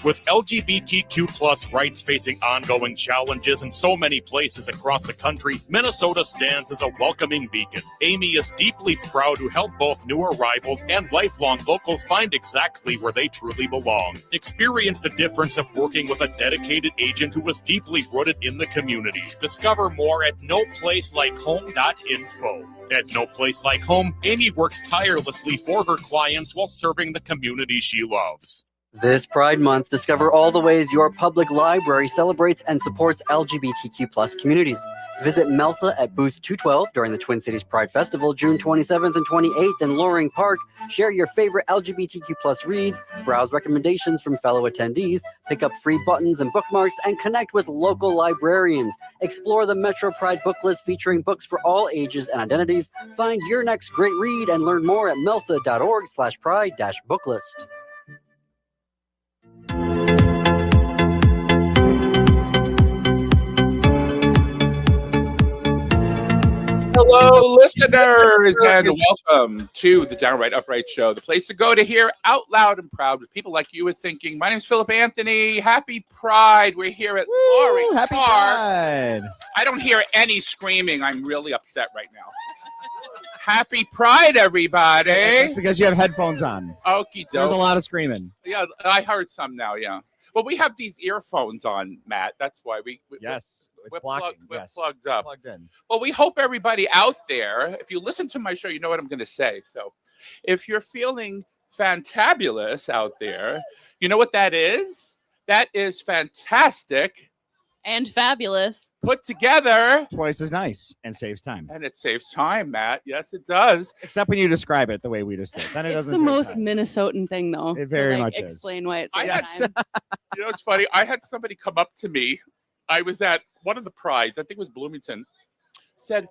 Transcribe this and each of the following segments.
With LGBTQ plus rights facing ongoing challenges in so many places across the country, Minnesota stands as a welcoming beacon. Amy is deeply proud to help both new arrivals and lifelong locals find exactly where they truly belong. Experience the difference of working with a dedicated agent who is deeply rooted in the community. Discover more at noplacelikehome.info. At No Place Like Home, Amy works tirelessly for her clients while serving the community she loves. This Pride Month, discover all the ways your public library celebrates and supports LGBTQ plus communities. Visit MELSA at booth 212 during the Twin Cities Pride Festival, June 27th and 28th in Loring Park. Share your favorite LGBTQ plus reads, browse recommendations from fellow attendees, pick up free buttons and bookmarks, and connect with local librarians. Explore the Metro Pride book list featuring books for all ages and identities. Find your next great read and learn more at melsa.org/pride-booklist. Hello, listeners, and welcome to the Downright Upright Show, the place to go to hear out loud and proud with people like you are thinking. My name is Philip Anthony. Happy Pride. We're here at Loring Happy Park. Pride. I don't hear any screaming. I'm really upset right now. Happy Pride, everybody. It's because you have headphones on. Okie doke. There's a lot of screaming. Yeah, I heard some now, yeah. Well, we have these earphones on, Matt. That's why Yes. we're It's blocking. we're Yes. plugged up. Plugged in. Well, we hope everybody out there, if you listen to my show, you know what I'm going to say. So if you're feeling fantabulous out there, you know what that is? That is fantastic. And fabulous. Put together. Twice as nice and saves time. And it saves time, Matt. Yes, it does. Except when you describe it the way we just did. Then it It's doesn't the save most time. Minnesotan thing, though. It very to, much is. explain why it's I saves had- time. You know, it's funny. I had somebody come up to me. I was at one of the prides, I think it was Bloomington, said,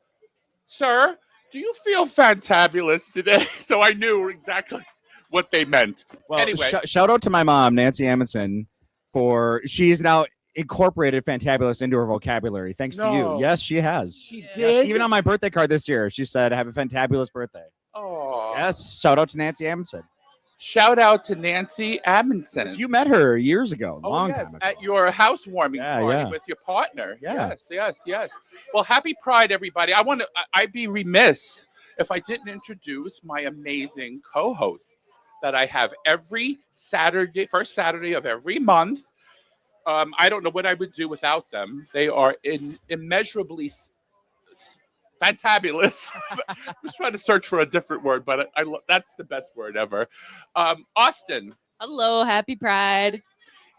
"Sir, do you feel fantabulous today?" So I knew exactly what they meant. Well, anyway. shout out to my mom, Nancy Amundsen, for she is now incorporated fantabulous into her vocabulary thanks to you. Yes, she has. She Yes, did? even on my birthday card this year, she said, "Have a fantabulous birthday." Oh. Yes. Shout out to Nancy Amundsen. Shout out to Nancy Amundsen. You met her years ago, long yes, time ago. at your housewarming Yeah, party yeah. with your partner. Yeah. Yes. Well, happy Pride, everybody. I'd be remiss if I didn't introduce my amazing co-hosts that I have every Saturday, first Saturday of every month. I don't know what I would do without them. They are immeasurably fantabulous. I was trying to search for a different word, but that's the best word ever. Austin. Hello, happy Pride.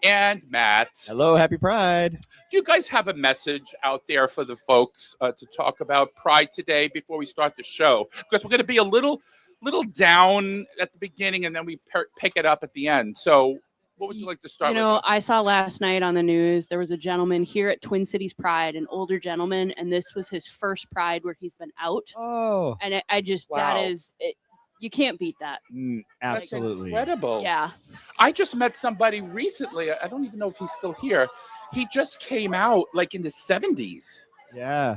And Matt. Hello, happy Pride. Do you guys have a message out there for the folks to talk about Pride today before we start the show? Because we're going to be a little down at the beginning and then we pick it up at the end. So what would you like to start with? I saw last night on the news, there was a gentleman here at Twin Cities Pride, an older gentleman, and this was his first Pride where he's been out. Oh. And Wow. that is, you can't beat that. Absolutely. That's incredible. Yeah. I just met somebody recently. I don't even know if he's still here. He just came out like in the 70s. Yeah.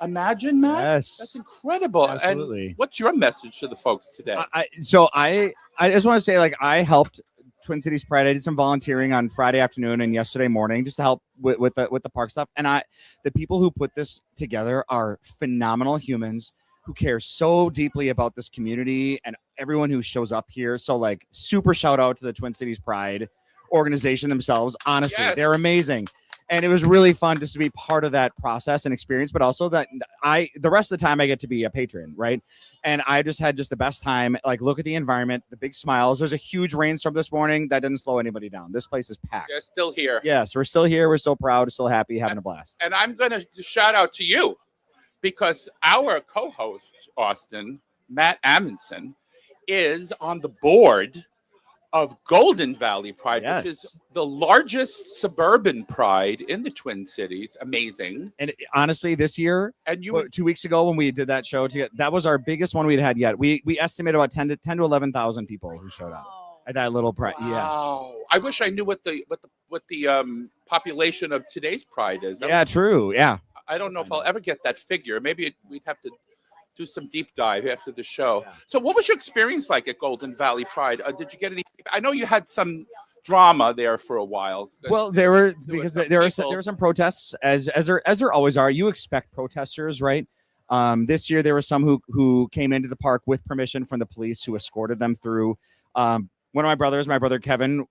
Imagine, Matt. Yes. That's incredible. Absolutely. And what's your message to the folks today? I just want to say, like, I helped Twin Cities Pride. I did some volunteering on Friday afternoon and yesterday morning just to help with the park stuff. And the people who put this together are phenomenal humans who care so deeply about this community and everyone who shows up here. So, like, super shout out to the Twin Cities Pride organization themselves. Honestly, Yes. They're amazing. And it was really fun just to be part of that process and experience, but also that the rest of the time I get to be a patron, right? And I just had the best time. Like, look at the environment, the big smiles. There's a huge rainstorm this morning that didn't slow anybody down. This place is packed. You're still here. Yes, we're still here. We're still proud, still happy, having a blast. And I'm going to shout out to you because our co-host, Austin, Matt Amundsen, is on the board of Golden Valley Pride, which is the largest suburban pride in the Twin Cities. Amazing. And honestly, this year, and 2 weeks ago when we did that show together, that was our biggest one we'd had yet. We estimate about 10 to 11,000 people who showed up at that little pride. Wow. Yes. I wish I knew what the population of today's pride is. True. Yeah. I don't know if I'll ever get that figure. Maybe we'd have to do some deep dive after the show. Yeah. So what was your experience like at Golden Valley Pride? Did you get any? I know you had some drama there for a while. Well, there were some there people- were some protests as there always are. You expect protesters, right? This year there were some who came into the park with permission from the police, who escorted them through. One of my brother Kevin,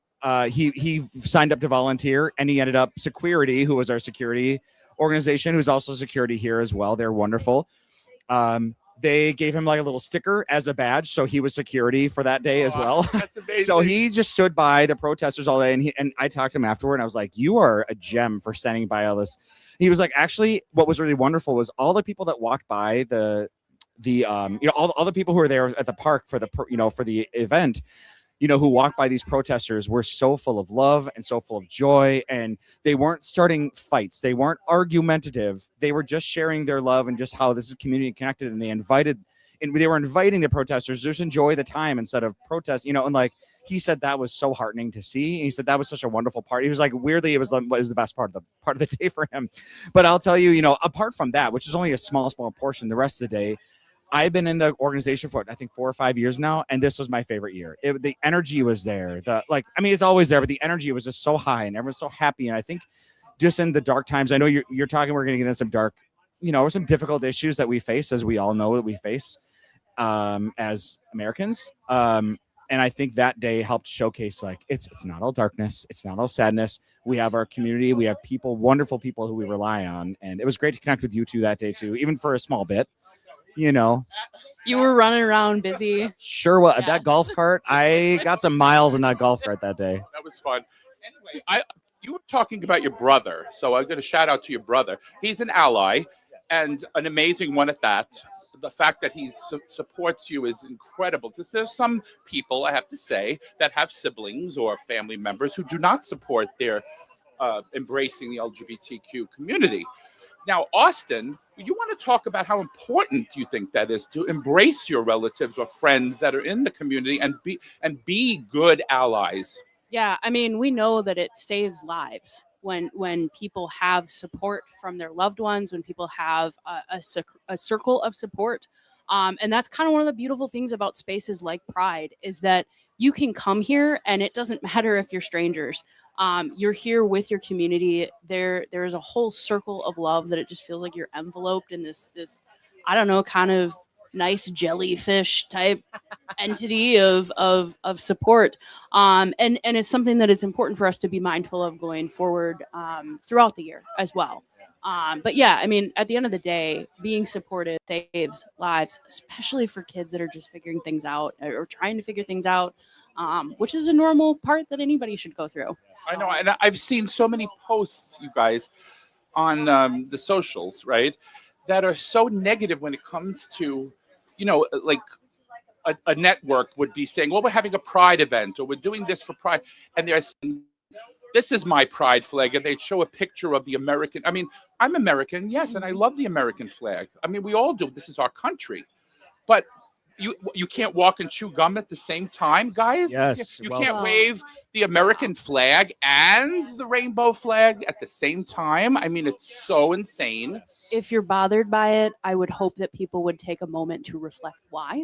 he signed up to volunteer, and he ended up Security, who was our security organization, who's also security here as well. They're wonderful. They gave him like a little sticker as a badge, so he was security for that day as well. That's amazing. So he just stood by the protesters all day, and I talked to him afterward, and I was like, "You are a gem for standing by all this." He was like, "Actually, what was really wonderful was all the people that walked by all the people who were there at the park for the event." Who walked by these protesters were so full of love and so full of joy, and they weren't starting fights. They weren't argumentative. They were just sharing their love and just how this is community connected. And they were inviting the protesters to just enjoy the time instead of protest, and like he said, that was so heartening to see. He said that was such a wonderful part. He was like, weirdly, it was the best part of the day for him. But I'll tell you, apart from that, which is only a small portion, the rest of the day, I've been in the organization for, I think, 4 or 5 years now, and this was my favorite year. The energy was there. It's always there, but the energy was just so high, and everyone's so happy. And I think just in the dark times, I know you're talking, we're going to get into some dark, some difficult issues that we face, as we all know that we face as Americans. And I think that day helped showcase, like, it's not all darkness. It's not all sadness. We have our community. We have people, wonderful people who we rely on. And it was great to connect with you two that day, too, even for a small bit. You were running around busy. Sure. Well, Yeah. that golf cart, I got some miles in that golf cart that day. That was fun. Anyway, you were talking about your brother, so I'm going to shout out to your brother. He's an ally, and an amazing one at that. The fact that he supports you is incredible, because there's some people, I have to say, that have siblings or family members who do not support their embracing the LGBTQ community. Now, Austin, you want to talk about how important you think that is to embrace your relatives or friends that are in the community and be good allies. Yeah, I mean, we know that it saves lives when people have support from their loved ones, when people have a circle of support. And that's kind of one of the beautiful things about spaces like Pride, is that you can come here and it doesn't matter if you're strangers. You're here with your community. There is a whole circle of love that it just feels like you're enveloped in this I don't know, kind of nice jellyfish type entity of support. And it's something that it's important for us to be mindful of going forward throughout the year as well. But yeah, I mean, at the end of the day, being supportive saves lives, especially for kids that are just figuring things out or trying to figure things out. Which is a normal part that anybody should go through. I know, and I've seen so many posts, you guys, on the socials, right, that are so negative when it comes to, like a network would be saying, well, we're having a Pride event, or we're doing this for Pride, and they're saying, this is my Pride flag, and they'd show a picture of the American. I mean, I'm American, yes, and I love the American flag. I mean, we all do. This is our country. But you can't walk and chew gum at the same time, guys. Yes. You can't wave the American flag and the rainbow flag at the same time. I mean, it's so insane. If you're bothered by it, I would hope that people would take a moment to reflect why.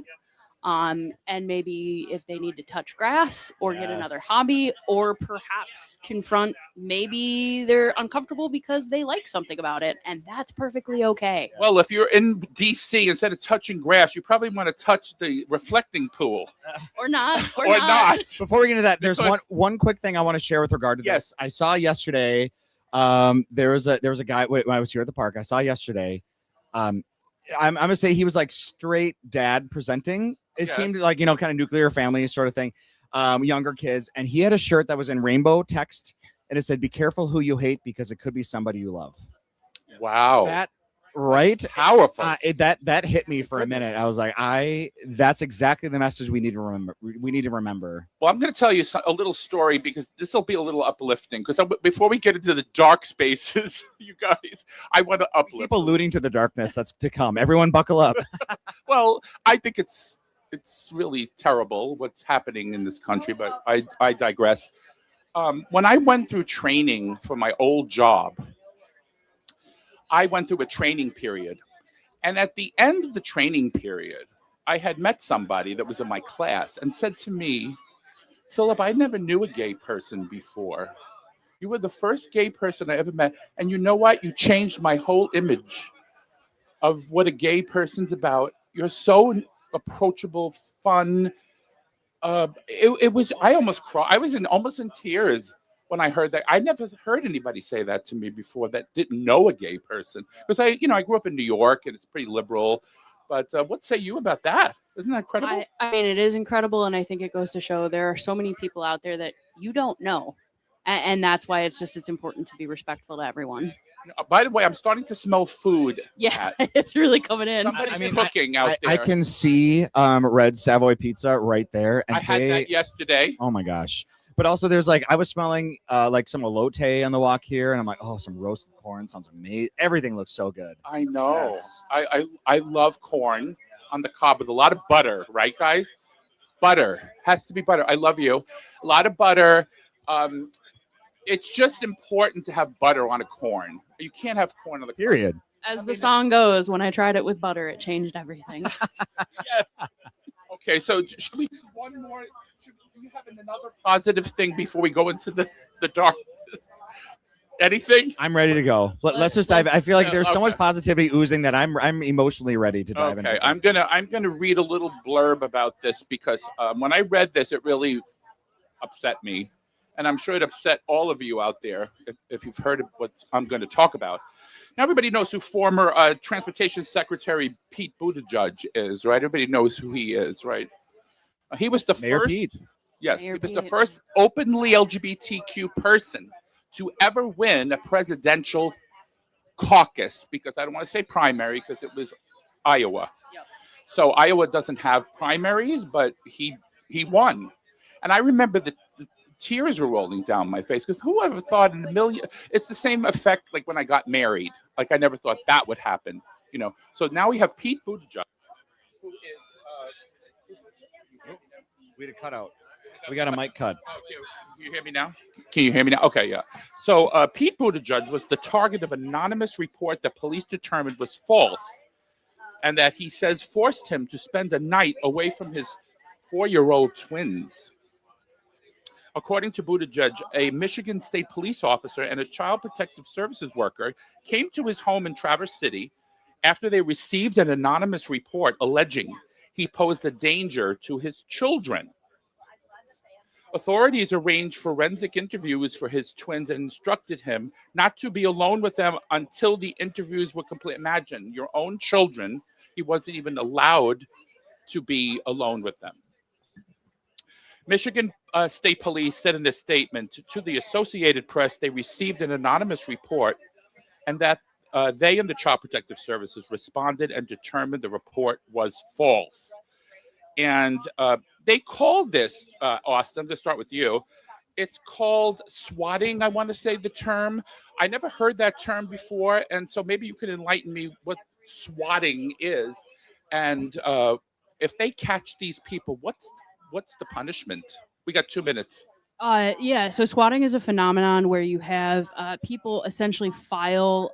And maybe if they need to touch grass or get another hobby, or perhaps confront, maybe they're uncomfortable because they like something about it, and that's perfectly okay. Well, if you're in DC, instead of touching grass, you probably want to touch the reflecting pool. Or not. Or not. Before we get into that, there's Because- one quick thing I want to share with regard to Yes. this. I saw yesterday, there was a guy when I was here at the park. I saw yesterday, I'm gonna say he was like straight dad presenting. It Yeah. seemed like, kind of nuclear family sort of thing, younger kids. And he had a shirt that was in rainbow text, and it said, "Be careful who you hate, because it could be somebody you love." Wow. That right? Powerful. That hit me for a minute. I was like, that's exactly the message we need to remember. We need to remember. Well, I'm going to tell you a little story, because this will be a little uplifting. Because before we get into the dark spaces, you guys, I want to uplift. Keep alluding to the darkness that's to come. Everyone buckle up. Well, I think it's really terrible what's happening in this country, but I digress. When I went through training for my old job, I went through a training period. And at the end of the training period, I had met somebody that was in my class and said to me, Philip, I never knew a gay person before. You were the first gay person I ever met. And you know what? You changed my whole image of what a gay person's about. You're so approachable, fun. It was, I almost cried. I was almost in tears when I heard that. I never heard anybody say that to me before that didn't know a gay person. Because I grew up in New York and it's pretty liberal. But what say you about that? Isn't that incredible? I mean, it is incredible. And I think it goes to show there are so many people out there that you don't know. And that's why it's important to be respectful to everyone. By the way, I'm starting to smell food. Yeah, it's really coming in. Somebody's cooking out there. I can see Red Savoy Pizza right there. And I had that yesterday. Oh my gosh. But also there's I was smelling like some elote on the walk here, and I'm like, oh, some roasted corn sounds amazing. Everything looks so good. I know. Yes. I love corn on the cob with a lot of butter, right, guys? Butter. Has to be butter. I love you. A lot of butter. It's just important to have butter on a corn. You can't have corn on the Period. As the song goes, when I tried it with butter, it changed everything. Yes. Okay, so should we do one more? Do you have another positive thing before we go into the darkness? Anything? I'm ready to go. Let's just dive. I feel like there's so much positivity oozing that I'm emotionally ready to dive in. Okay, I'm gonna read a little blurb about this because when I read this, it really upset me. And I'm sure it upset all of you out there if you've heard of what I'm going to talk about. Now, everybody knows who former Transportation Secretary Pete Buttigieg is, right? Everybody knows who he is, right? He was the Mayor first. Pete. Yes, Mayor he was the Pete. first openly LGBTQ person to ever win a presidential caucus, because I don't want to say primary because it was Iowa. Yep. So Iowa doesn't have primaries, but he won. And I remember the tears were rolling down my face because who ever thought in a million? It's the same effect like when I got married. Like I never thought that would happen, So now we have Pete Buttigieg, who is. We had a cutout. We got a mic cut. Can you hear me now? Can you hear me now? Okay, yeah. So Pete Buttigieg was the target of an anonymous report that police determined was false, and that he says forced him to spend a night away from his 4-year-old twins. According to Buttigieg, a Michigan State police officer and a child protective services worker came to his home in Traverse City after they received an anonymous report alleging he posed a danger to his children. Authorities arranged forensic interviews for his twins and instructed him not to be alone with them until the interviews were complete. Imagine your own children. He wasn't even allowed to be alone with them. Michigan State Police said in a statement to the Associated Press they received an anonymous report and that they and the Child Protective Services responded and determined the report was false. And they called this, Austin, to start with you, it's called swatting, I want to say the term. I never heard that term before, and so maybe you could enlighten me what swatting is. And if they catch these people, what's the punishment? We got 2 minutes. Yeah, so swatting is a phenomenon where you have people essentially file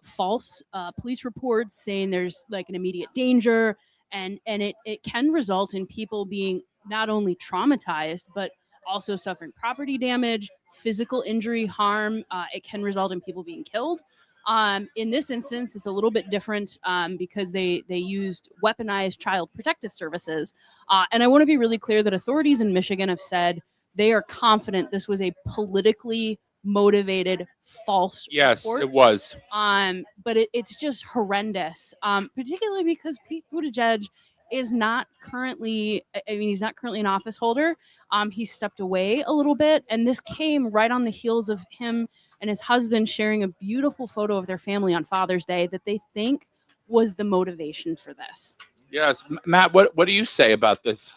false police reports saying there's like an immediate danger, and it can result in people being not only traumatized, but also suffering property damage, physical injury, harm. It can result in people being killed. In this instance, it's a little bit different because they used weaponized child protective services. And I want to be really clear that authorities in Michigan have said they are confident this was a politically motivated false report. It was. But it's just horrendous, particularly because Pete Buttigieg is not currently, he's not currently an office holder. He's stepped away a little bit, and this came right on the heels of him and his husband sharing a beautiful photo of their family on Father's Day that they think was the motivation for this. Yes. Matt, what do you say about this?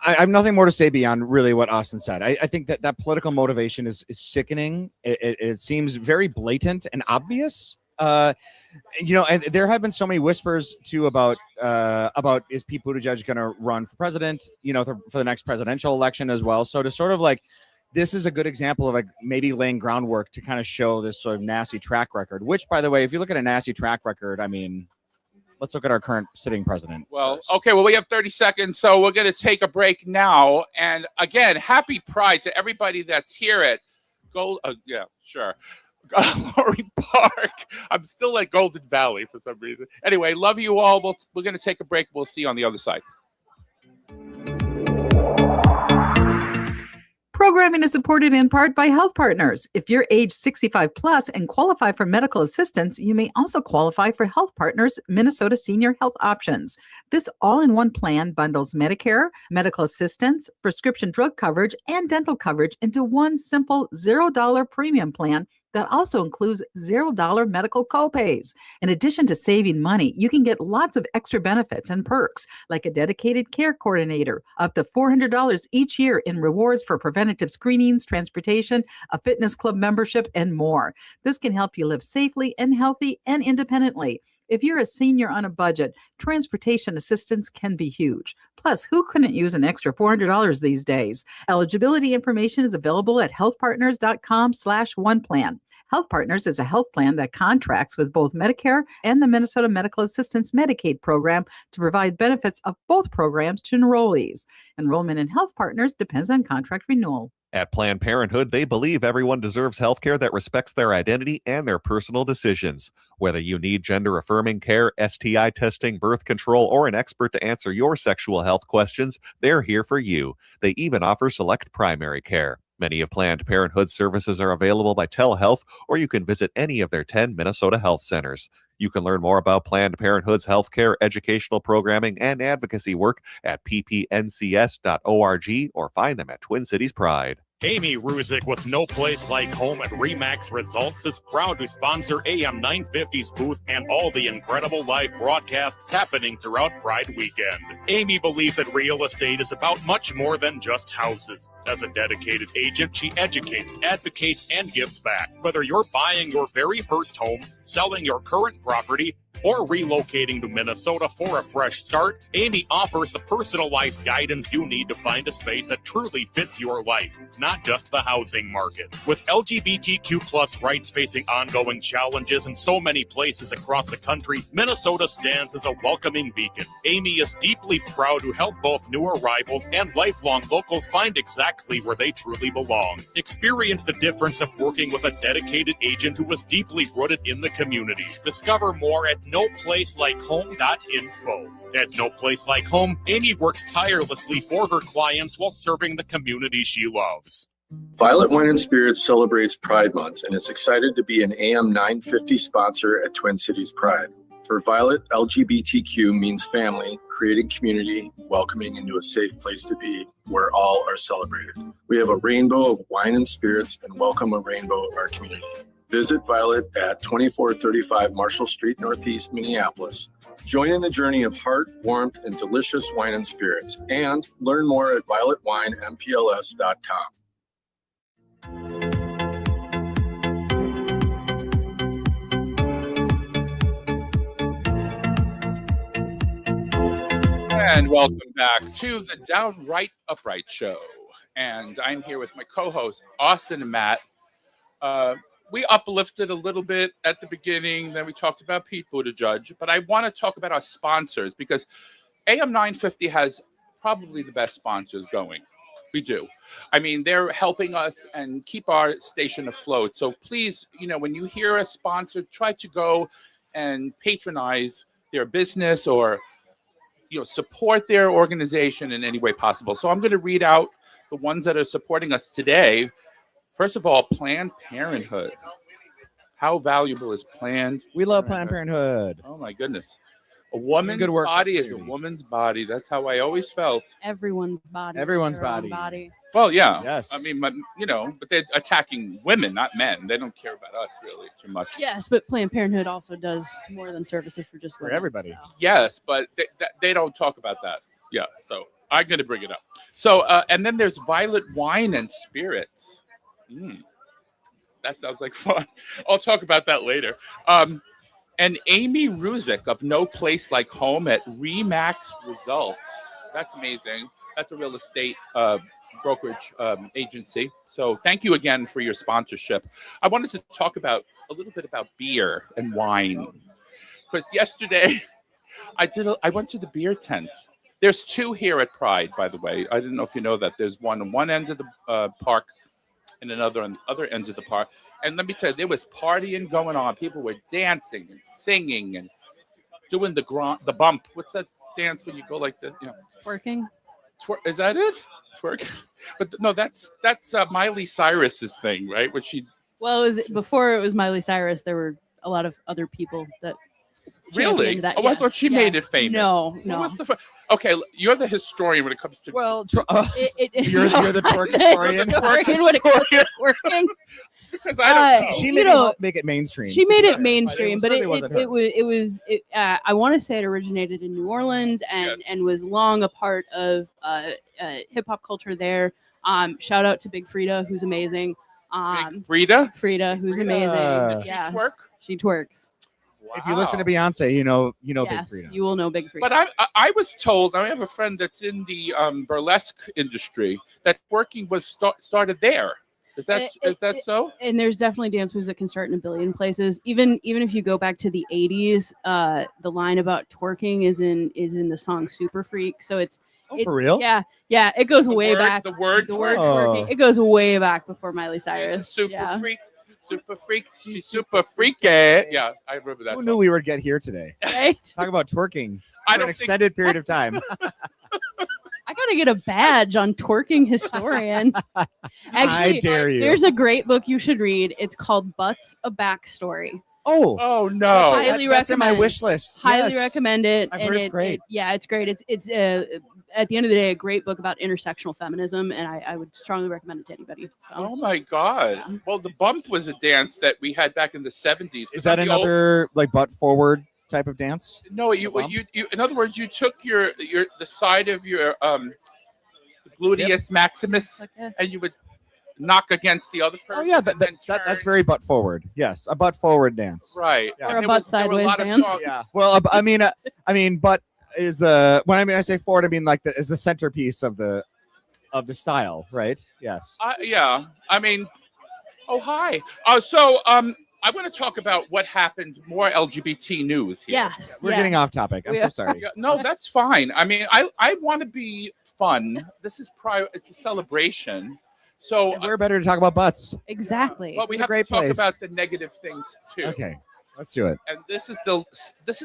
I have nothing more to say beyond really what Austin said. I think that political motivation is sickening. It seems very blatant and obvious. And there have been so many whispers too about is Pete Buttigieg going to run for president, for the next presidential election as well. So to sort of like, this is a good example of like maybe laying groundwork to kind of show this sort of nasty track record, which by the way, if you look at a nasty track record, I mean, let's look at our current sitting president. Well, first. okay. Well, we have 30 seconds, so we're going to take a break now. And again, happy Pride to everybody that's here at Gold. Yeah, sure. Lorry Park. I'm still at Golden Valley for some reason. Anyway, love you all. We're going to take a break. We'll see you on the other side. Programming is supported in part by Health Partners. If you're age 65 plus and qualify for medical assistance, you may also qualify for Health Partners Minnesota Senior Health Options. This all-in-one plan bundles Medicare, medical assistance, prescription drug coverage, and dental coverage into one simple $0 premium plan that also includes $0 medical copays. In addition to saving money, you can get lots of extra benefits and perks, like a dedicated care coordinator, up to $400 each year in rewards for preventative screenings, transportation, a fitness club membership, and more. This can help you live safely and healthy and independently. If you're a senior on a budget, transportation assistance can be huge. Plus, who couldn't use an extra $400 these days? Eligibility information is available at healthpartners.com/oneplan. Health Partners is a health plan that contracts with both Medicare and the Minnesota Medical Assistance Medicaid program to provide benefits of both programs to enrollees. Enrollment in Health Partners depends on contract renewal. At Planned Parenthood, they believe everyone deserves health care that respects their identity and their personal decisions. Whether you need gender-affirming care, STI testing, birth control, or an expert to answer your sexual health questions, they're here for you. They even offer select primary care. Many of Planned Parenthood's services are available by telehealth, or you can visit any of their 10 Minnesota health centers. You can learn more about Planned Parenthood's healthcare, educational programming, and advocacy work at ppncs.org or find them at Twin Cities Pride. Amy Ruzick with No Place Like Home at Remax Results is proud to sponsor AM 950's booth and all the incredible live broadcasts happening throughout Pride Weekend. Amy believes that real estate is about much more than just houses. As a dedicated agent, she educates, advocates, and gives back. Whether you're buying your very first home, selling your current property, or relocating to Minnesota for a fresh start, Amy offers the personalized guidance you need to find a space that truly fits your life, not just the housing market. With LGBTQ plus rights facing ongoing challenges in so many places across the country, Minnesota stands as a welcoming beacon. Amy is deeply proud to help both new arrivals and lifelong locals find exactly where they truly belong. Experience the difference of working with a dedicated agent who is deeply rooted in the community. Discover more at noplacelikeHome.info. At No Place Like Home, Amy works tirelessly for her clients while serving the community she loves. Violet Wine and Spirits celebrates Pride Month and is excited to be an AM 950 sponsor at Twin Cities Pride. For Violet, LGBTQ means family, creating community, welcoming into a safe place to be where all are celebrated. We have a rainbow of wine and spirits and welcome a rainbow of our community. Visit Violet at 2435 Marshall Street, Northeast Minneapolis. Join in the journey of heart, warmth, and delicious wine and spirits. And learn more at violetwinempls.com. And welcome back to the Downright Upright Show. And I'm here with my co-hosts, Austin and Matt. We uplifted a little bit at the beginning, then we talked about Pete Buttigieg, but I want to talk about our sponsors because AM 950 has probably the best sponsors going. We do. I mean, they're helping us and keep our station afloat. So please, when you hear a sponsor, try to go and patronize their business or, support their organization in any way possible. So I'm going to read out the ones that are supporting us today. First of all, Planned Parenthood. How valuable is Planned? We love Planned Parenthood. Oh my goodness. A woman's Good work. body is a woman's body. That's how I always felt. Everyone's body. Everyone's their own body. Well, yeah. Yes. I mean, but they're attacking women, not men. They don't care about us really too much. Yes, but Planned Parenthood also does more than services for just For women, everybody. so. Yes, but they don't talk about that. Yeah, so I'm going to bring it up. So, and then there's Violet Wine and Spirits. That sounds like fun. I'll talk about that later. And Amy Ruzick of No Place Like Home at Remax Results. That's amazing. That's a real estate brokerage agency. So thank you again for your sponsorship. I wanted to talk a little bit about beer and wine. Because yesterday I went to the beer tent. There's two here at Pride, by the way. I didn't know if you know that. There's one on one end of the park and another on the other end of the park. And let me tell you, there was partying going on. People were dancing and singing and doing the bump. What's that dance when you go like this? You know, Working. Is that it? Twerk? But no, that's Miley Cyrus's thing, right? What she Before it was Miley Cyrus. There were a lot of other people that really. championed that. Oh, I thought she made it famous. No. What was the okay, you're the historian when it comes to Well, You're the twerk historian. Twerking when it comes to twerking. because I don't know. She made it make it mainstream. She made it mainstream, but certainly wasn't her. it was. I want to say it originated in New Orleans and was long a part of hip hop culture there. Shout out to Big Frida, who's amazing. Big Frida, who's Frida. amazing. She Yes, twerk? She twerks. If you listen to Beyonce, you know Big Yes, Frida. you will know Big Frida. But I was told, I have a friend that's in the burlesque industry, that twerking was started there. Is that so? And there's definitely dance moves that can start in a billion places. Even if you go back to the 80s, the line about twerking is in the song Super Freak. So it's for real? Yeah. It goes way back. The word twerking. It goes way back before Miley Cyrus. Super freak. Super freak. She's super freaky. Yeah, I remember that. Who song. knew we would get here today? Right? Talk about twerking I for don't an extended period of time. I gotta get a badge on twerking historian. Actually, I dare you. There's a great book you should read. It's called Butts: A Backstory. Oh no! Highly that's in my recommend. wish list. Highly Yes. recommend it. I've heard it's great. It's great. It's at the end of the day a great book about intersectional feminism, and I would strongly recommend it to anybody. So. Oh my God! Yeah. Well, the bump was a dance that we had back in the 70s. Is that another like butt forward type of dance? No, you in other words, you took your the side of your gluteus maximus, and you would knock against the other person. Oh yeah, and then that's turn. very butt forward. Yes, a butt forward dance. Right. Yeah. Or And a there butt there were a sideways lot of dance. songs- Yeah. Well, I mean, butt is when I say forward, I mean like is the centerpiece of the style, right? Yes. Yeah. I mean, oh hi. So I want to talk about what happened. More LGBT news here. Yes. We're getting off topic. I'm We so are. sorry. Yeah, no, that's fine. I mean, I want to be fun. This is it's a celebration. So, And we're better to talk about butts. Exactly. but we It's a have to great talk place. about the negative things too. Okay, let's do it. And this is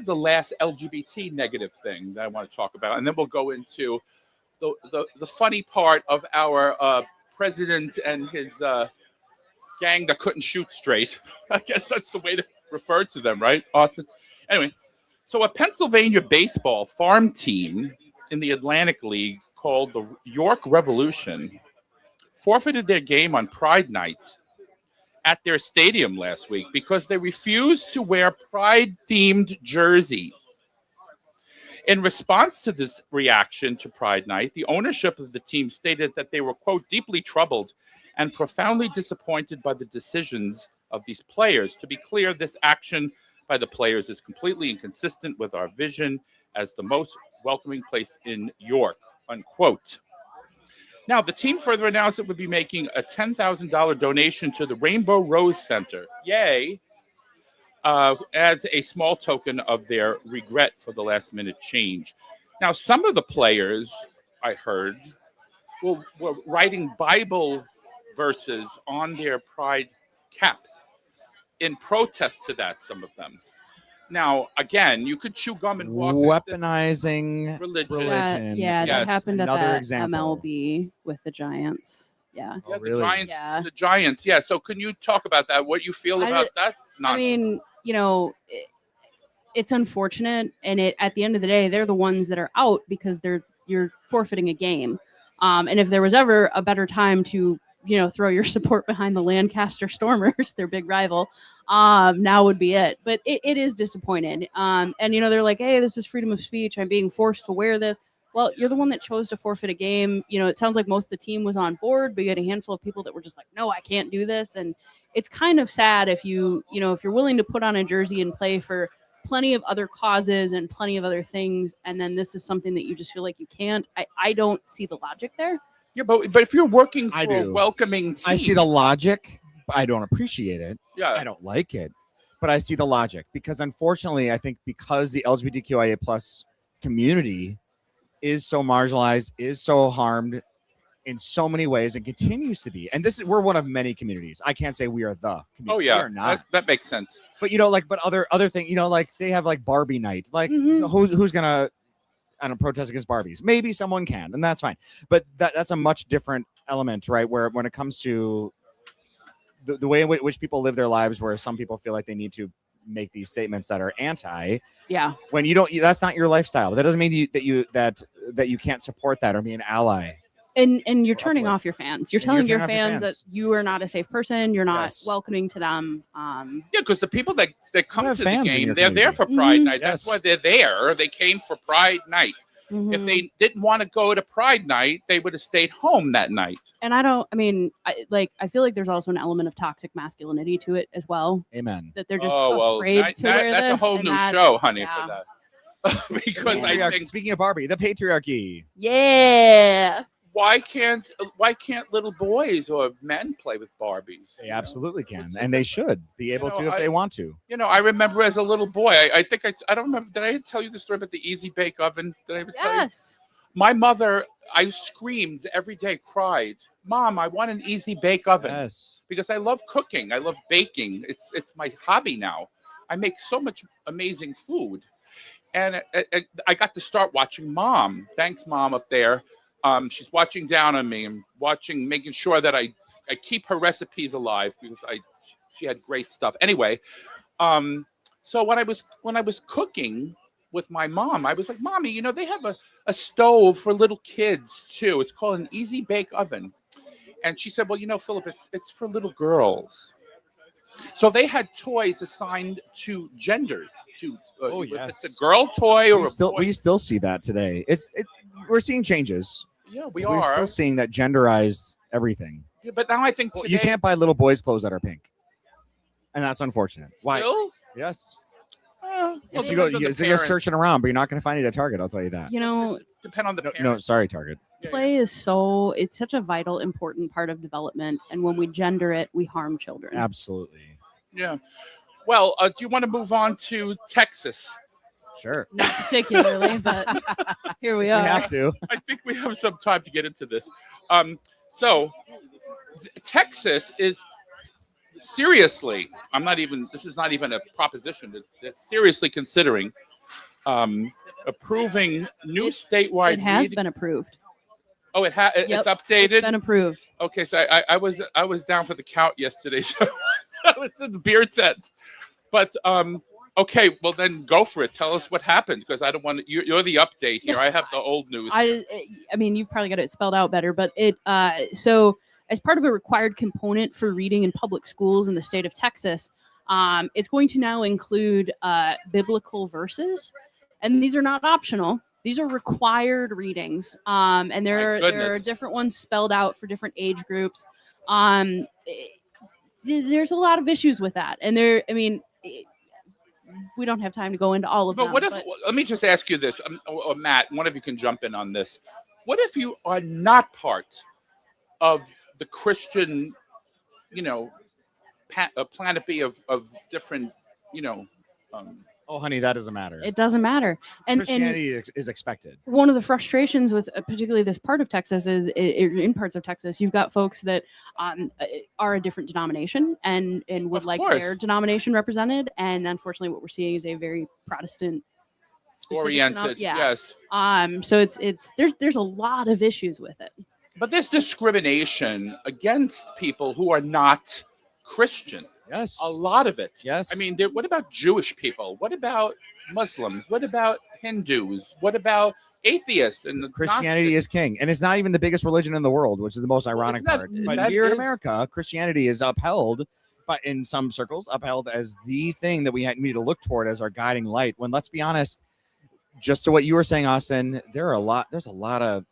the last LGBT negative thing that I want to talk about, and then we'll go into the funny part of our president and his gang that couldn't shoot straight. I guess that's the way to refer to them, right, Austin? Anyway, so a Pennsylvania baseball farm team in the Atlantic League called the York Revolution forfeited their game on Pride Night at their stadium last week because they refused to wear Pride-themed jerseys. In response to this reaction to Pride Night, the ownership of the team stated that they were, quote, deeply troubled and profoundly disappointed by the decisions of these players. To be clear, this action by the players is completely inconsistent with our vision as the most welcoming place in York, unquote. Now, the team further announced it would be making a $10,000 donation to the Rainbow Rose Center. Yay! As a small token of their regret for the last-minute change. Now, some of the players, I heard, were writing Bible verses on their Pride caps in protest to that, some of them. Now, again, you could chew gum and walk. Weaponizing religion. Yeah, Yes. that happened at Another the example. MLB with the Giants. Yeah. Yeah, Oh, really? The Giants. Yeah. So, can you talk about that? What you feel about that nonsense? I mean, it's unfortunate, and at the end of the day, they're the ones that are out because you're forfeiting a game. And if there was ever a better time to throw your support behind the Lancaster Stormers, their big rival, now would be it. But it is disappointing. And they're like, hey, this is freedom of speech. I'm being forced to wear this. Well, you're the one that chose to forfeit a game. It sounds like most of the team was on board, but you had a handful of people that were just like, no, I can't do this. And it's kind of sad if if you're willing to put on a jersey and play for plenty of other causes and plenty of other things, and then this is something that you just feel like you can't. I don't see the logic there. Yeah, but if you're working I for a do. welcoming team, I see the logic, but I don't appreciate it. Yeah. I don't like it. but I see the logic, because unfortunately, I think because the LGBTQIA plus community is so marginalized, is so harmed in so many ways, and continues to be. And we're one of many communities. I can't say we are the community. Oh yeah, we are not. that makes sense. But but other thing, like they have like Barbie night. Like who's gonna protest against Barbies? Maybe someone can, and that's fine. But that's a much different element, right? Where when it comes to the way in which people live their lives, where some people feel like they need to make these statements that are anti. Yeah. When you don't, that's not your lifestyle. That doesn't mean that you can't support that or be an ally. And you're turning off your fans. You're telling your fans that you are not a safe person. You're not welcoming to them. Yeah, because the people that come to the game, they're community. there for Pride Night. Yes. That's why they're there. They came for Pride Night. If they didn't want to go to Pride Night, they would have stayed home that night. And I feel like there's also an element of toxic masculinity to it as well. Amen. That they're just afraid to wear this. That's a whole new show, honey, for that. Because I think, speaking of Barbie, the patriarchy. Yeah. Why can't little boys or men play with Barbies? They absolutely can, and they should be able to if they want to. I remember as a little boy, I think I don't remember. Did I tell you the story about the Easy Bake Oven? Did I ever tell you? Yes. My mother, I screamed every day, cried, "Mom, I want an Easy Bake Oven." Yes. Because I love cooking. I love baking. It's my hobby now. I make so much amazing food. And I got to start watching Mom. Thanks, Mom, up there. She's watching down on me and making sure that I keep her recipes alive, because she had great stuff. Anyway, so when I was cooking with my mom, I was like, "Mommy, they have a stove for little kids too. It's called an Easy Bake Oven." And she said, "Well, Philip, it's for little girls." So they had toys assigned to genders. If it's a girl toy or a boy. We still see that today. We're seeing changes. Yeah, We're still seeing that genderized everything. Yeah, but now I think today, you can't buy little boys' clothes that are pink, and that's unfortunate. Why? Still? Yes. Well, you're searching around, but you're not going to find it at Target. I'll tell you that. Depend on the parents. No, sorry, Target. Play is it's such a vital, important part of development, and when we gender it, we harm children. Absolutely. Yeah. Well, do you want to move on to Texas? Sure. Not particularly, but here we are. We have to. I think we have some time to get into this. So Texas is seriously, this is not even a proposition. They're seriously considering approving new statewide. It has been approved. Oh, it's updated. It's been approved. Okay, so I was down for the count yesterday, so I was in the beer tent. But okay, well then go for it. Tell us what happened, because I don't want to. You're the update here. I have the old news. I mean, you've probably got it spelled out better, but so as part of a required component for reading in public schools in the state of Texas, it's going to now include biblical verses, and these are not optional. These are required readings, and there are different ones spelled out for different age groups. There's a lot of issues with that, and we don't have time to go into all of them. But let me just ask you this, or Matt, one of you can jump in on this. What if you are not part of the Christian, panoply of different, Oh, honey, that doesn't matter. It doesn't matter. And Christianity is expected. One of the frustrations with particularly this part of Texas is in parts of Texas, you've got folks that are a different denomination and would like their denomination represented. And unfortunately, what we're seeing is a very Protestant oriented. Yes. So there's a lot of issues with it. But there's discrimination against people who are not Christian. Yes. A lot of it. Yes. I mean, what about Jewish people? What about Muslims? What about Hindus? What about atheists? And Christianity is king. And it's not even the biggest religion in the world, which is the most ironic part. But here in America, Christianity is upheld, but in some circles, upheld as the thing that we need to look toward as our guiding light. When, let's be honest, just to what you were saying, Austin, there's a lot of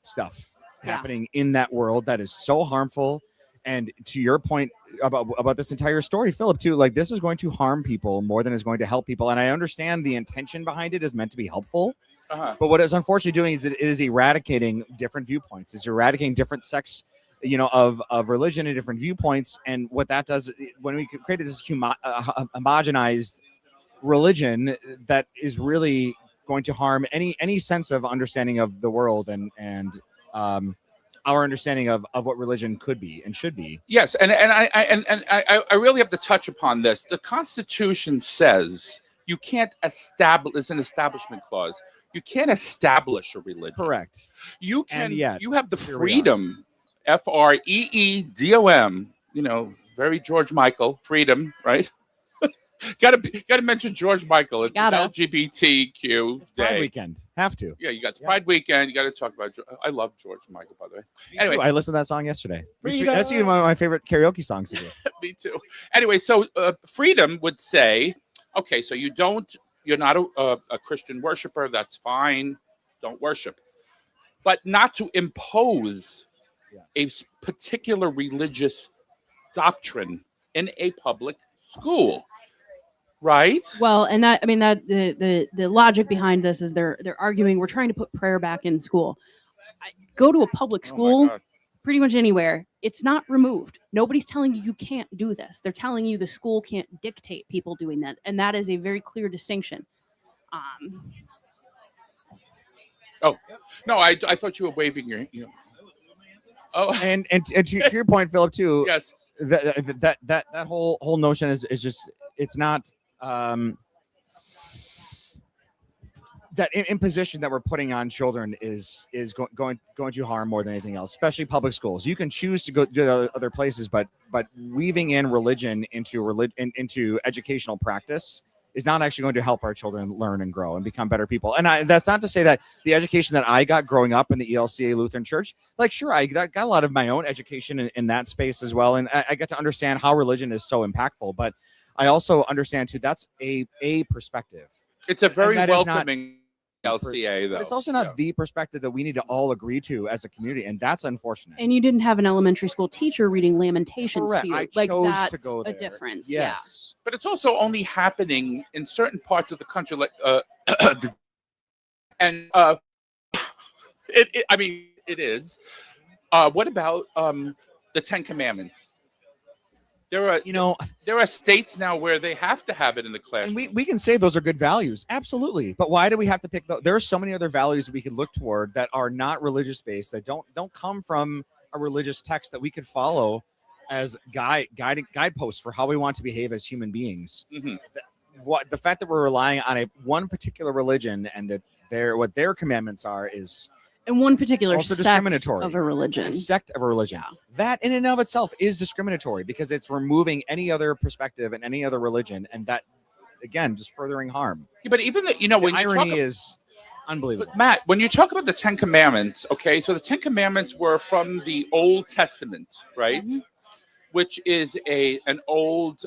stuff happening in that world that is so harmful. And to your point about this entire story, Philip, too, like this is going to harm people more than it's going to help people. And I understand the intention behind it is meant to be helpful. But what it's unfortunately doing is that it is eradicating different viewpoints. It's eradicating different sex of religion and different viewpoints. And what that does, when we created this homogenized religion, that is really going to harm any sense of understanding of the world and our understanding of what religion could be and should be. Yes, and I really have to touch upon this. The Constitution says you can't establish. It's an establishment clause. You can't establish a religion. Correct. You can. And yet, you have the freedom. FREEDOM. Very George Michael. Freedom, right? Gotta mention George Michael. It's LGBTQ day. Pride weekend. Have to. Yeah, you got the Pride weekend. You got to talk about. I love George Michael, by the way. Anyway, I listened to that song yesterday. That's even one of my favorite karaoke songs to do. Me too. Anyway, so freedom would say, okay, so you're not a Christian worshiper. That's fine. Don't worship, but not to impose a particular religious doctrine in a public school. Right. Well, and that the logic behind this is they're arguing we're trying to put prayer back in school. Go to a public school, pretty much anywhere. It's not removed. Nobody's telling you can't do this. They're telling you the school can't dictate people doing that, and that is a very clear distinction. Oh no, I thought you were waving your. Oh, and to your point, Philip, too. Yes. That whole notion is just, it's not. That imposition that we're putting on children is going to harm more than anything else, especially public schools. You can choose to go to other places, but weaving in religion into educational practice is not actually going to help our children learn and grow and become better people. And that's not to say that the education that I got growing up in the ELCA Lutheran Church, sure, I got a lot of my own education in that space as well, and I get to understand how religion is so impactful, but I also understand too that's a perspective. It's a very welcoming LCA, though. But it's also not the perspective that we need to all agree to as a community, and that's unfortunate. And you didn't have an elementary school teacher reading Lamentations Correct. to you. I chose that's to go there. A difference. Yes. Yeah. But it's also only happening in certain parts of the country, like and it is. What about the Ten Commandments? There are states now where they have to have it in the classroom. And we can say those are good values, absolutely. But why do we have to pick those? There are so many other values we could look toward that are not religious based, that don't come from a religious text that we could follow as guideposts for how we want to behave as human beings. Mm-hmm. The fact that we're relying on one particular religion and that what their commandments are is. And one particular also sect discriminatory of a religion. A sect of a religion. Yeah. That in and of itself is discriminatory because it's removing any other perspective and any other religion, and that, again, just furthering harm. Yeah, but even when irony is unbelievable. But Matt, when you talk about the Ten Commandments, okay, so the Ten Commandments were from the Old Testament, right? Mm-hmm. Which is an old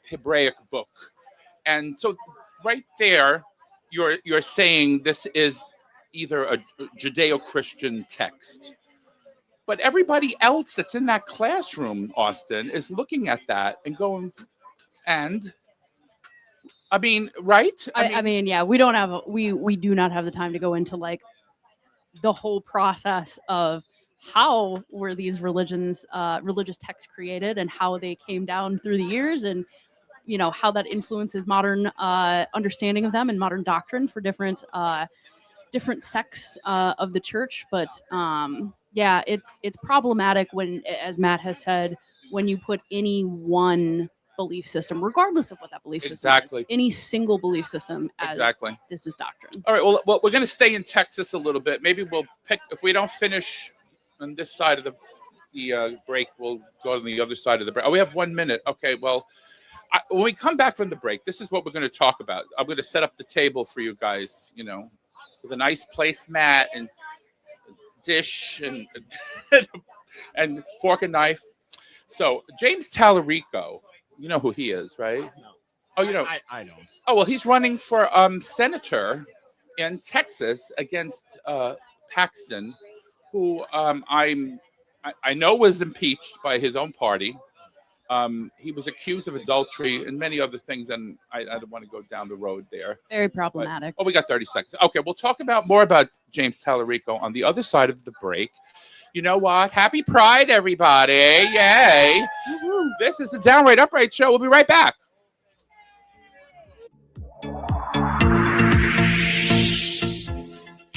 Hebraic book, and so right there, you're saying this is either a Judeo-Christian text. But everybody else that's in that classroom, Austin, is looking at that and going, right? Yeah, we don't have we do not have the time to go into the whole process of how were these religious texts created and how they came down through the years, and how that influences modern understanding of them and modern doctrine for different sects of the church. But it's problematic when, as Matt has said, when you put any one belief system, regardless of what that belief system is, any single belief system as this is doctrine. All right, well, we're going to stay in Texas a little bit. Maybe we'll pick, if we don't finish on this side of the break, we'll go to the other side of the break. Oh, we have 1 minute. Okay, well, when we come back from the break, this is what we're going to talk about. I'm going to set up the table for you guys, with a nice placemat and dish and fork and knife. So James Tallarico, you know who he is, right? No. Oh, you know. I don't. Oh, well, he's running for senator in Texas against Paxton, who I know was impeached by his own party. He was accused of adultery and many other things, and I don't want to go down the road there. Very problematic. We got 30 seconds. Okay, we'll talk more about James Tallarico on the other side of the break. You know what? Happy Pride, everybody. Yay. This is the Downright Upright Show. We'll be right back.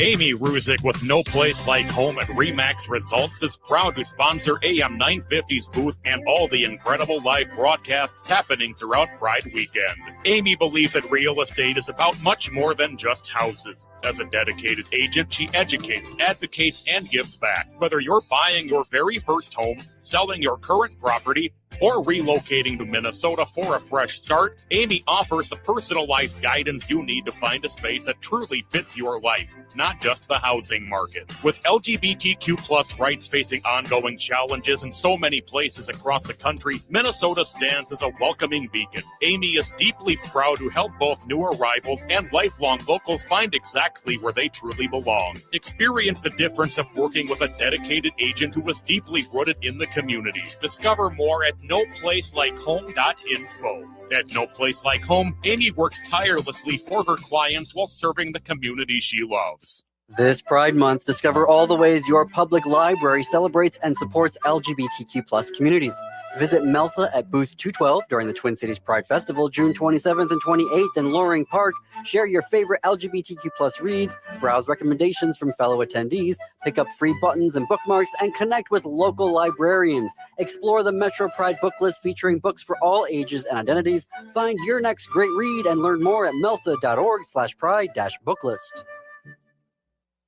Amy Ruzick with No Place Like Home at Remax Results is proud to sponsor AM 950's booth and all the incredible live broadcasts happening throughout Pride Weekend. Amy believes that real estate is about much more than just houses. As a dedicated agent, she educates, advocates, and gives back. Whether you're buying your very first home, selling your current property, or relocating to Minnesota for a fresh start, Amy offers the personalized guidance you need to find a space that truly fits your life, not just the housing market. With LGBTQ plus rights facing ongoing challenges in so many places across the country, Minnesota stands as a welcoming beacon. Amy is deeply proud to help both new arrivals and lifelong locals find exactly where they truly belong. Experience the difference of working with a dedicated agent who is deeply rooted in the community. Discover more at noplacelikehome.info. At No Place Like Home, Amy works tirelessly for her clients while serving the community she loves. This Pride Month, discover all the ways your public library celebrates and supports LGBTQ plus communities. Visit MELSA at booth 212 during the Twin Cities Pride Festival, June 27th and 28th in Loring Park. Share your favorite LGBTQ plus reads, browse recommendations from fellow attendees, pick up free buttons and bookmarks, and connect with local librarians. Explore the Metro Pride book list featuring books for all ages and identities. Find your next great read and learn more at melsa.org/pride-booklist.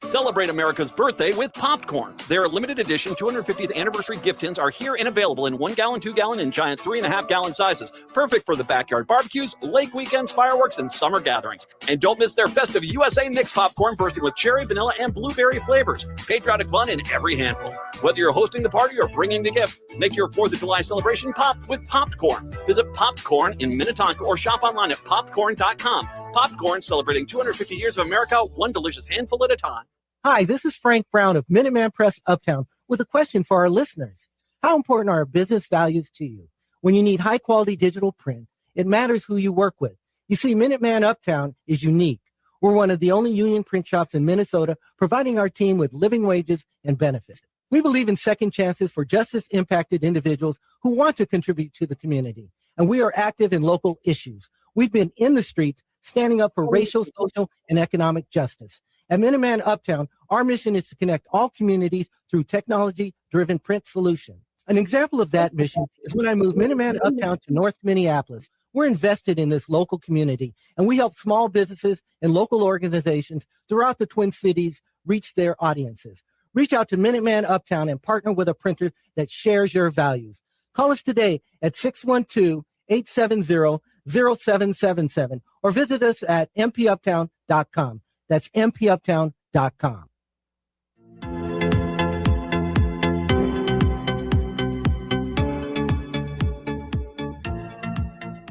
Celebrate America's birthday with popcorn. Their limited edition 250th anniversary gift tins are here and available in 1 gallon, 2 gallon, and giant 3.5 gallon sizes. Perfect for the backyard barbecues, lake weekends, fireworks, and summer gatherings. And don't miss their festive USA mix popcorn bursting with cherry, vanilla, and blueberry flavors. Patriotic fun in every handful. Whether you're hosting the party or bringing the gift, make your 4th of July celebration pop with Popcorn. Visit Popcorn in Minnetonka or shop online at popcorn.com. Popcorn, celebrating 250 years of America, one delicious handful at a time. Hi, this is Frank Brown of Minuteman Press Uptown with a question for our listeners. How important are business values to you? When you need high-quality digital print, it matters who you work with. You see, Minuteman Uptown is unique. We're one of the only union print shops in Minnesota providing our team with living wages and benefits. We believe in second chances for justice-impacted individuals who want to contribute to the community, and we are active in local issues. We've been in the streets standing up for racial, social, and economic justice. At Minuteman Uptown, our mission is to connect all communities through technology-driven print solutions. An example of that mission is when I moved Minuteman Uptown to North Minneapolis. We're invested in this local community, and we help small businesses and local organizations throughout the Twin Cities reach their audiences. Reach out to Minuteman Uptown and partner with a printer that shares your values. Call us today at 612-870-0777 or visit us at mpuptown.com. That's mpuptown.com.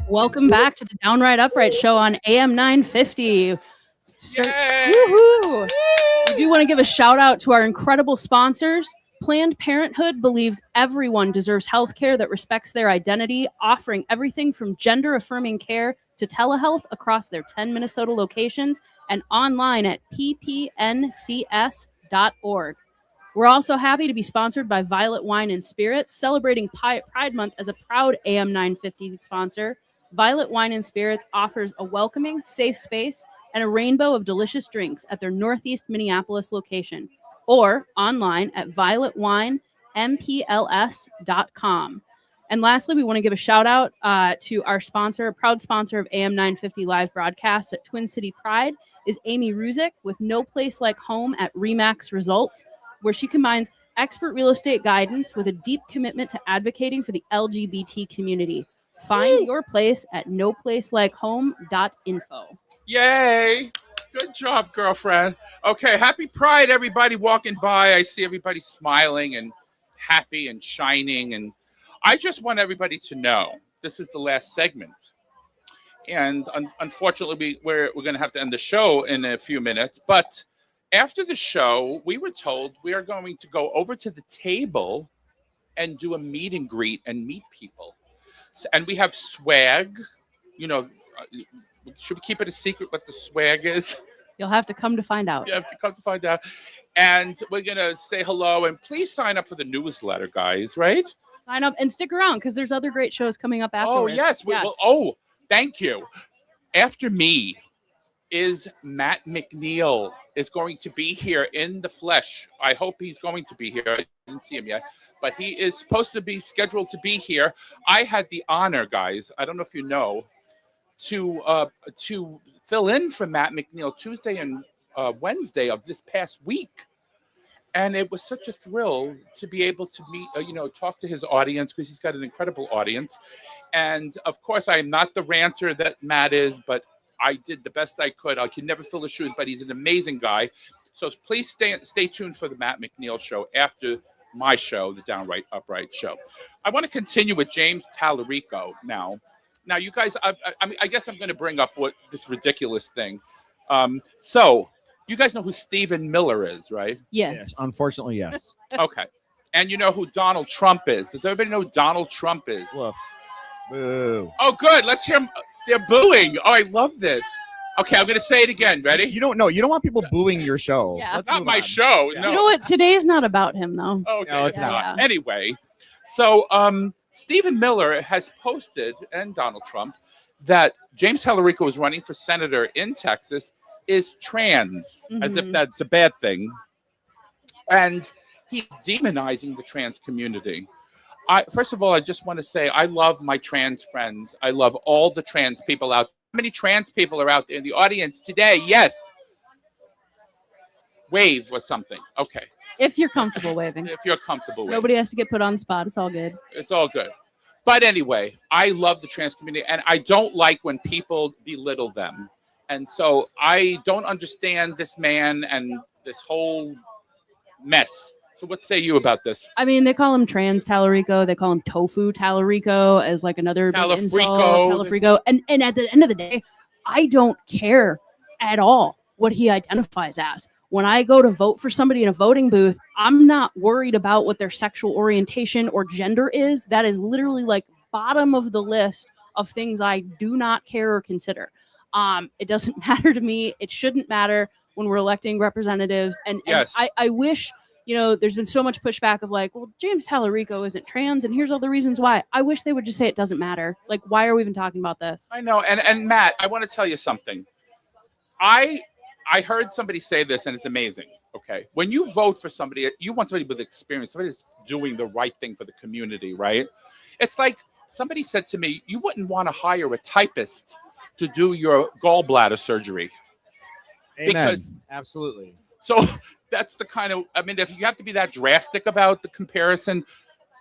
Welcome back to the Downright Upright Show on AM 950. Yay! Woohoo! We do want to give a shout out to our incredible sponsors. Planned Parenthood believes everyone deserves health care that respects their identity, offering everything from gender-affirming care to telehealth across their 10 Minnesota locations and online at ppncs.org. We're also happy to be sponsored by Violet Wine and Spirits, celebrating Pride Month as a proud AM 950 sponsor. Violet Wine and Spirits offers a welcoming, safe space and a rainbow of delicious drinks at their Northeast Minneapolis location or online at violetwinempls.com. And lastly, we want to give a shout out to our sponsor, a proud sponsor of AM 950 live broadcasts at Twin City Pride is Amy Ruzick with No Place Like Home at Remax Results, where she combines expert real estate guidance with a deep commitment to advocating for the LGBT community. Find your place at noplacelikehome.info. Yay! Good job, girlfriend. Okay, happy Pride, everybody walking by. I see everybody smiling and happy and shining. And I just want everybody to know this is the last segment. And unfortunately, we're going to have to end the show in a few minutes. But after the show, we were told we are going to go over to the table and do a meet and greet and meet people. And we have swag. You know, should we keep it a secret what the swag is? You'll have to come to find out. You have to come to find out. And we're going to say hello, and please sign up for the newsletter, guys, right? Sign up and stick around because there's other great shows coming up afterwards. Oh, yes. Thank you. After me is Matt McNeil is going to be here in the flesh. I hope he's going to be here. I didn't see him yet, but he is supposed to be scheduled to be here. I had the honor, guys, I don't know if you know, to fill in for Matt McNeil Tuesday and Wednesday of this past week. And it was such a thrill to be able to meet, talk to his audience, because he's got an incredible audience. And of course, I am not the ranter that Matt is, but I did the best I could. I can never fill his shoes, but he's an amazing guy. So please stay tuned for the Matt McNeil show after my show, the Downright Upright show. I want to continue with James Tallarico now. Now, you guys, I guess I'm going to bring up this ridiculous thing. So you guys know who Stephen Miller is, right? Yes. Unfortunately, yes. Okay. And you know who Donald Trump is. Does everybody know who Donald Trump is? Woof. Boo. Oh, good. Let's hear them. They're booing. Oh, I love this. Okay, I'm going to say it again. Ready? You don't want people booing your show. Yeah. That's not my show. Yeah. No. You know what? Today's not about him, though. Okay, No, it's not. Yeah. Anyway, so Stephen Miller has posted, and Donald Trump, that James Tallarico is running for senator in Texas, is trans, as if that's a bad thing. And he's demonizing the trans community. First of all, I just want to say I love my trans friends. I love all the trans people out there. How many trans people are out there in the audience today? Yes. Wave or something. Okay. If you're comfortable waving. If you're comfortable with it. Nobody has to get put on the spot. It's all good. It's all good. But anyway, I love the trans community, and I don't like when people belittle them. And so I don't understand this man and this whole mess. So what say you about this? I mean, they call him trans Tallarico. They call him tofu Tallarico as like another big insult. Tallarico. And at the end of the day, I don't care at all what he identifies as. When I go to vote for somebody in a voting booth, I'm not worried about what their sexual orientation or gender is. That is literally like bottom of the list of things I do not care or consider. It doesn't matter to me. It shouldn't matter when we're electing representatives. And I wish, there's been so much pushback of like, well, James Tallarico isn't trans, and here's all the reasons why. I wish they would just say it doesn't matter. Like, why are we even talking about this? I know. And Matt, I want to tell you something. I heard somebody say this, and it's amazing. Okay. When you vote for somebody, you want somebody with experience, somebody that's doing the right thing for the community, right? It's like somebody said to me, you wouldn't want to hire a typist to do your gallbladder surgery. Amen. Because absolutely. So that's the kind of, if you have to be that drastic about the comparison,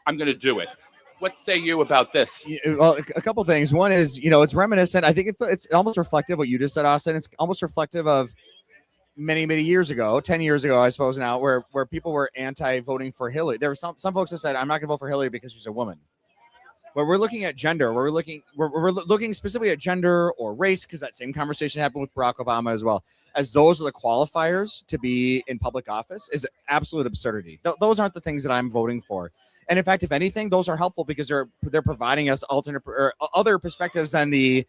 I'm going to do it. What say you about this? Well, a couple things. One is, it's reminiscent. I think it's almost reflective of what you just said, Austin. It's almost reflective of many, many years ago, 10 years ago, I suppose now, where people were anti-voting for Hillary. There were some folks that said, I'm not going to vote for Hillary because she's a woman. Where we're looking at gender, we're looking specifically at gender or race, because that same conversation happened with Barack Obama as well, as those are the qualifiers to be in public office, is absolute absurdity. Those aren't the things that I'm voting for. And in fact, if anything, those are helpful because they're providing us alternate or other perspectives than the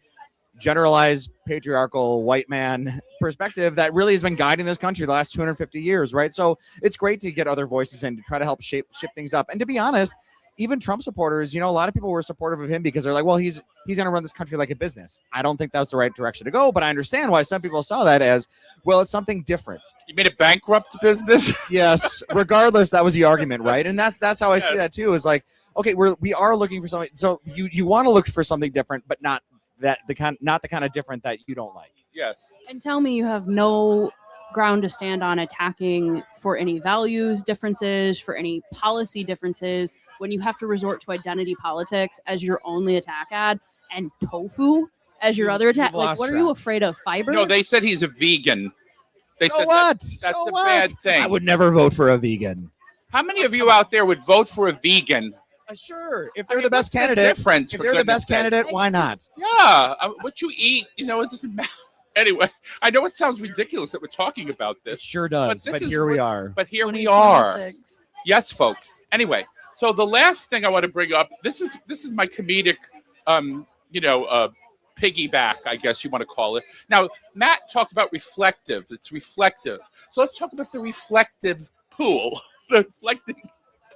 generalized patriarchal white man perspective that really has been guiding this country the last 250 years, right? So it's great to get other voices in to try to help shift things up. And to be honest, even Trump supporters, a lot of people were supportive of him because they're like, well, he's going to run this country like a business. I don't think that's the right direction to go, but I understand why some people saw that as, well, it's something different. You made it bankrupt business? Yes. Regardless, that was the argument, right? And that's how I see that too, is like, okay, we are looking for something. So you want to look for something different, but not the kind of different that you don't like. Yes. And tell me you have no ground to stand on attacking for any values differences, for any policy differences, when you have to resort to identity politics as your only attack ad and tofu as your other attack. Like, what are you afraid of? Fiber? No, they said he's a vegan. They said that's a bad thing. I would never vote for a vegan. How many of you out there would vote for a vegan? Sure. If they're the best candidate, why not? Yeah. What you eat, it doesn't matter. Anyway, I know it sounds ridiculous that we're talking about this. It sure does. But here we are. But here we are. Yes, folks. Anyway, so the last thing I want to bring up, this is my comedic, piggyback, I guess you want to call it. Now, Matt talked about reflective. It's reflective. So let's talk about the reflective pool. The reflecting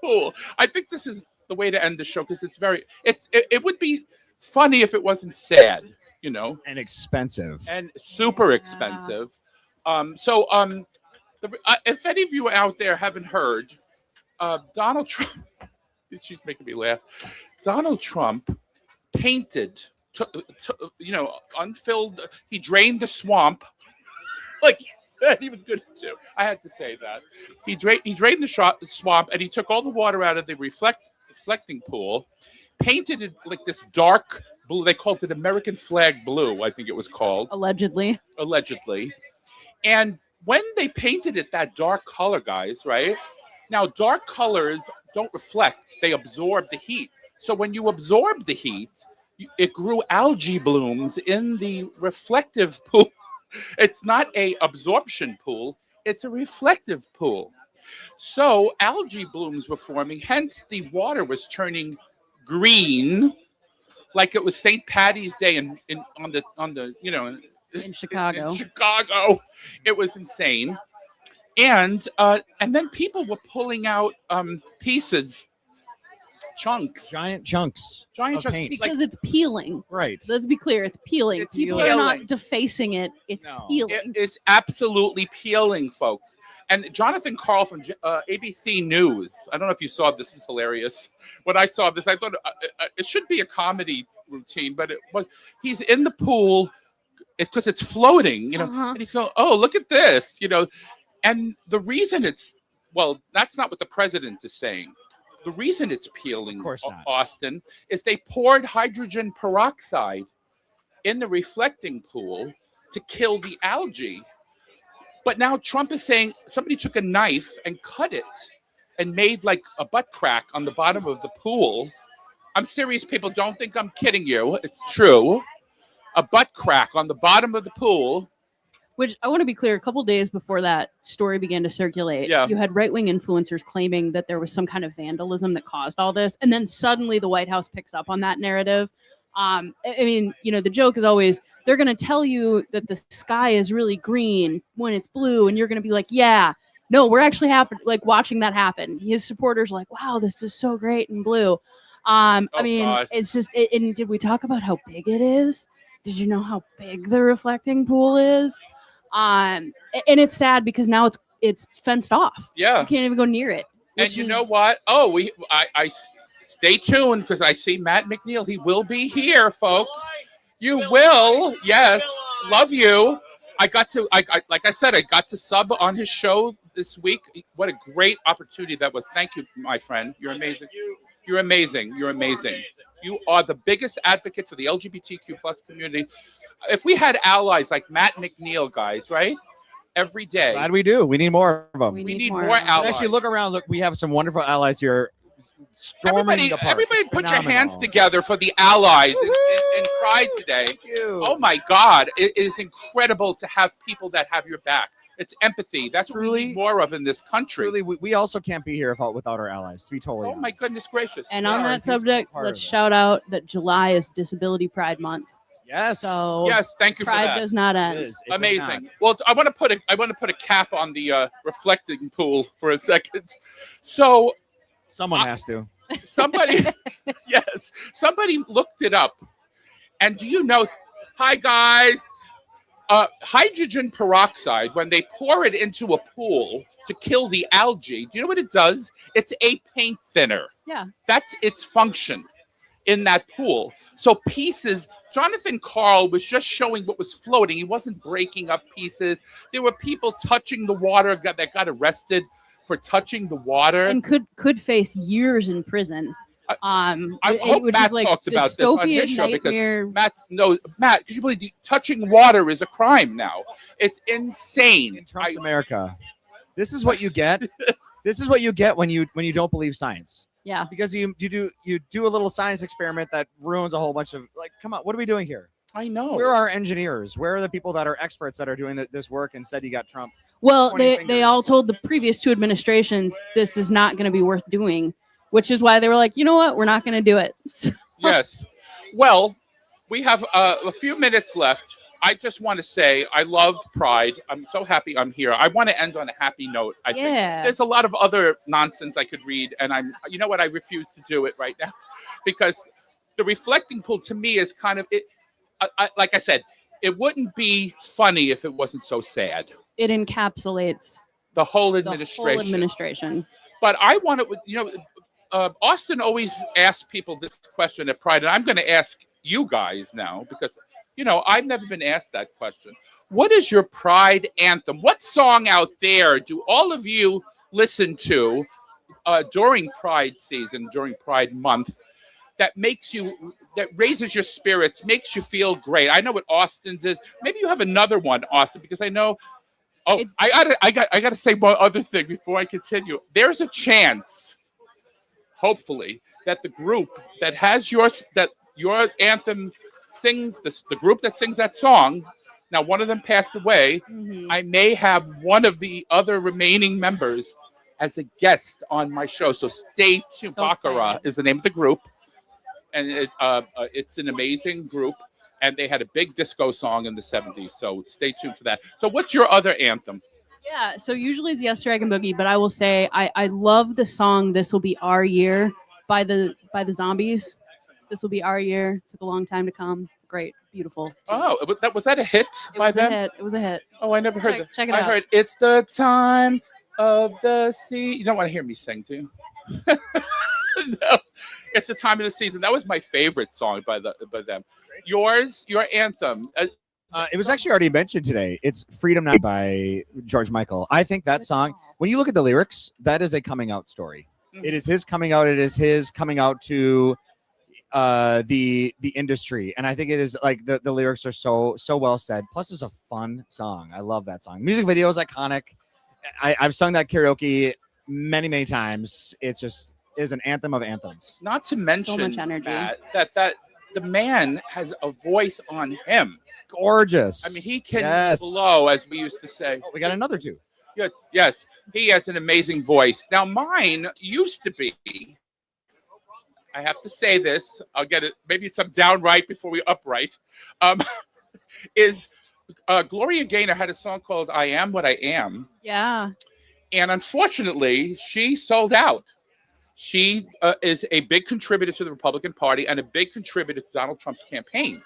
pool. I think this is the way to end the show because it would be funny if it wasn't sad, you know, and expensive and super expensive. If any of you out there haven't heard, Donald Trump, she's making me laugh. Donald Trump painted, unfilled. He drained the swamp, like he said he was good to. I had to say that he drained the swamp, and he took all the water out of the reflecting pool, painted it like this dark blue. They called it American flag blue, I think it was called. Allegedly. And when they painted it that dark color, guys, right? Now, dark colors don't reflect. They absorb the heat. So when you absorb the heat, it grew algae blooms in the reflective pool. It's not a absorption pool. It's a reflective pool. So algae blooms were forming. Hence, the water was turning green, like it was St. Patty's Day in Chicago. In Chicago, it was insane. And then people were pulling out pieces, giant chunks of paint because it's peeling. Right. Let's be clear, it's peeling. People are not defacing it. It's peeling. It is absolutely peeling, folks. And Jonathan Carl from ABC News. I don't know if you saw this. It was hilarious. When I saw this, I thought it should be a comedy routine, but it was. He's in the pool because it's floating, and he's going, "Oh, look at this," And the reason that's not what the president is saying. The reason it's peeling, of course not, Austin, is they poured hydrogen peroxide in the reflecting pool to kill the algae. But now Trump is saying somebody took a knife and cut it and made like a butt crack on the bottom of the pool. I'm serious, people. Don't think I'm kidding you. It's true. A butt crack on the bottom of the pool. Which I want to be clear, a couple days before that story began to circulate, you had right-wing influencers claiming that there was some kind of vandalism that caused all this. And then suddenly the White House picks up on that narrative. I mean, the joke is always, they're going to tell you that the sky is really green when it's blue. And you're going to be like, yeah, no, we're actually watching that happen. His supporters are like, wow, this is so great in blue. God. It's just, and did we talk about how big it is? Did you know how big the reflecting pool is? And it's sad because now it's fenced off. Yeah, you can't even go near it. And you know what? Oh, I stay tuned because I see Matt McNeil. He will be here, folks. You will, yes. Love you. I like I said, I got to sub on his show this week. What a great opportunity that was. Thank you, my friend. You're amazing. You're amazing. You're amazing. You are the biggest advocate for the LGBTQ plus community. If we had allies like Matt McNeil, guys, right? Every day. Glad we do. We need more of them. We need more allies. Actually, look around. Look, we have some wonderful allies here. Everybody put your hands together for the allies in Pride today. Thank you. Oh, my God. It is incredible to have people that have your back. It's empathy. That's what we need more of in this country. Truly, we also can't be here without our allies, to be totally honest. My goodness gracious. And on that subject, let's shout out that July is Disability Pride Month. Yes. So yes, thank you for that. Pride does not end. It amazing. Well, I want to put a cap on the reflecting pool for a second. So someone has to. Somebody looked it up. And do you know, hi guys, hydrogen peroxide, when they pour it into a pool to kill the algae, do you know what it does? It's a paint thinner. Yeah. That's its function in that pool. So pieces, Jonathan Carl was just showing what was floating. He wasn't breaking up pieces. There were people touching the water that got arrested for touching the water. And could face years in prison. I hope Matt talks about this on his show because Matt, could you believe touching water is a crime now? It's insane. In Trump's America. This is what you get. This is what you get when you don't believe science. Yeah. Because you do a little science experiment that ruins a whole bunch of come on, what are we doing here? I know. Where are engineers? Where are the people that are experts that are doing this work? Instead, you got Trump. Well, they all told the previous two administrations this is not going to be worth doing, which is why they were like, you know what, we're not going to do it. Yes. Well, We have a few minutes left. I just want to say I love Pride. I'm so happy I'm here. I want to end on a happy note. I think there's a lot of other nonsense I could read, and you know what? I refuse to do it right now because the reflecting pool to me is kind of it. Like I said, it wouldn't be funny if it wasn't so sad. It encapsulates the whole administration. But I want to, Austin always asks people this question at Pride, and I'm going to ask you guys now because, I've never been asked that question. What is your Pride anthem? What song out there do all of you listen to during Pride season, during Pride month, that raises your spirits, makes you feel great? I know what Austin's is. Maybe you have another one, Austin, because I know. Oh, I got to say one other thing before I continue. There's a chance, hopefully, that the group that has your anthem sings the group that sings that song. Now, one of them passed away. Mm-hmm. I may have one of the other remaining members as a guest on my show. So stay tuned. Baccarat is the name of the group, and it's an amazing group. And they had a big disco song in the 70s. So stay tuned for that. So what's your other anthem? Yeah, so usually it's Yes Dragon Boogie, but I will say I love the song This Will Be Our Year by the Zombies. This will be our year. It took a long time to come. It's great, beautiful. Oh, was that a hit by them? It was a hit. Oh, I never heard that. Check it out. I heard It's the Time of the Sea. You don't want to hear me sing, do you? No, It's the Time of the Season. That was my favorite song by them. Your anthem. It was actually already mentioned today. It's Freedom Night by George Michael. I think that song, when you look at the lyrics, that is a coming out story. Mm-hmm. It is his coming out. It is his coming out to the industry, and I think it is like the lyrics are so well said. Plus, it's a fun song. I love that song. Music video is iconic. I've sung that karaoke many times. It is an anthem of anthems. Not to mention so much energy. that the man has a voice on him. Gorgeous. I mean, he can blow, as we used to say. Oh, we got another two. Yes, he has an amazing voice. Now, mine used to be. I have to say this. I'll get it. Maybe some downright before we upright. Is Gloria Gaynor had a song called "I Am What I Am." Yeah. And unfortunately, she sold out. She is a big contributor to the Republican Party and a big contributor to Donald Trump's campaign.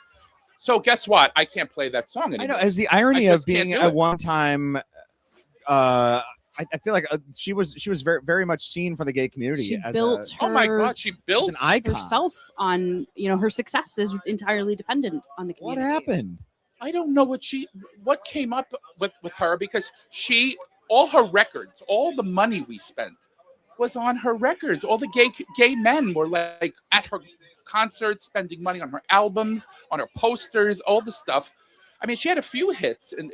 So guess what? I can't play that song anymore. I know. As the irony of being a one-time. I feel like she was very very much seen for the gay community. She built oh my God, she built an icon herself on her success is entirely dependent on the community. What happened? I don't know what came up with her, because all her records, all the money we spent was on her records. All the gay men were like at her concerts, spending money on her albums, on her posters, all the stuff. I mean, she had a few hits in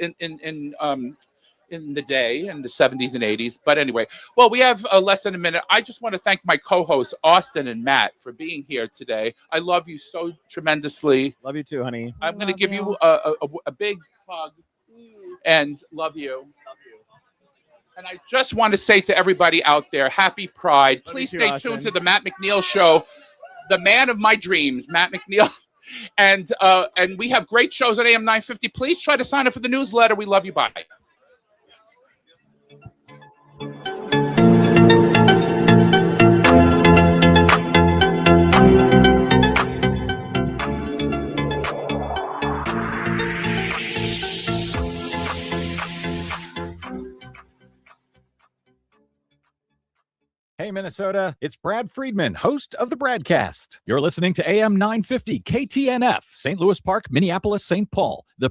the day, in the 70s and 80s. But anyway, well, we have less than a minute. I just want to thank my co-hosts, Austin and Matt, for being here today. I love you so tremendously. Love you too, honey. I'm going to give you a big hug and love you. And I just want to say to everybody out there, happy Pride. Please stay tuned to the Matt McNeil Show, the man of my dreams, Matt McNeil. And we have great shows on AM 950. Please try to sign up for the newsletter. We love you. Bye. Hey, Minnesota, it's Brad Friedman, host of the Bradcast. You're listening to AM 950 KTNF, St. Louis Park, Minneapolis, St. Paul, the